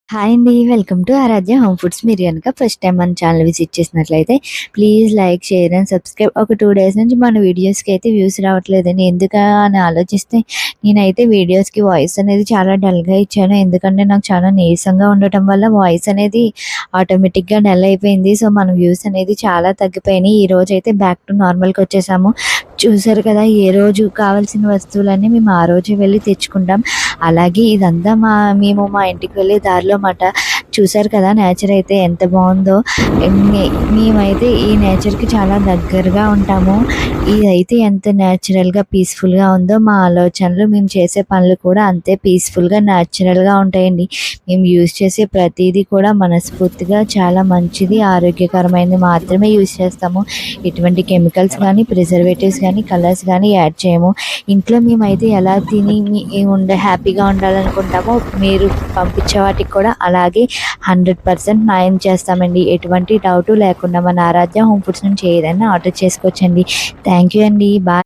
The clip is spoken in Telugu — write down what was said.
హాయ్ అండి. Welcome to Aaradhya home foods. మీరు గనక ఫస్ట్ టైమ్ మన ఛానల్ విజిట్ చేసినట్లయితే please like, share and subscribe. ఒక 2 డేస్ నుంచి మన వీడియోస్‌కి అయితే వ్యూస్ రావట్లేదండి. ఎందుకా అని ఆలోచిస్తే నేనైతే వీడియోస్‌కి వాయిస్ అనేది చాలా డల్‌గా ఇచ్చాను. ఎందుకంటే నాకు చాలా నీరసంగా ఉండటం వల్ల వాయిస్ అనేది ఆటోమేటిక్‌గా డల్ అయిపోయింది. సో, మన వ్యూస్ అనేది చాలా తగ్గిపోయినాయి. ఈరోజైతే బ్యాక్ టు నార్మల్‌కి వచ్చేసాము. చూసారు కదా! ఏ రోజు కావాల్సిన వస్తువులన్నీ మేము ఆ రోజే వెళ్లి తెచ్చుకుంటాం. అలాగే ఇదంతా మేము మా ఇంటికి వెళ్ళే దారిలో మాట. చూసారు కదా! నేచర్ అయితే ఎంత బావుందో. మే మేమైతే ఈ నేచర్‌కి చాలా దగ్గరగా ఉంటాము. ఇదైతే ఎంత నేచురల్‌గా, పీస్‌ఫుల్‌గా ఉందో మా ఆలోచనలు, మేము చేసే పనులు కూడా అంతే పీస్‌ఫుల్‌గా, నేచురల్‌గా ఉంటాయండి. మేము యూజ్ చేసే ప్రతీదీ కూడా మనస్ఫూర్తిగా చాలా మంచిది, ఆరోగ్యకరమైనది మాత్రమే యూజ్ చేస్తాము. ఎటువంటి కెమికల్స్ గానీ, ప్రిజర్వేటివ్స్ గానీ, కలర్స్ గానీ యాడ్ చేయము. ఇంట్లో మేమైతే ఎలా తిని హ్యాపీగా ఉండాలనుకుంటామో మీరు పంపించే వాటికి కూడా అలాగే 100% న్యాయం చేస్తామండి. ఎటువంటి డౌటు లేకుండా మన ఆరాధ్య హోమ్ ఫుడ్స్ నుంచి ఏదైనా ఆర్డర్ చేసుకోవచ్చండి. థ్యాంక్ యూ అండి. బాయ్.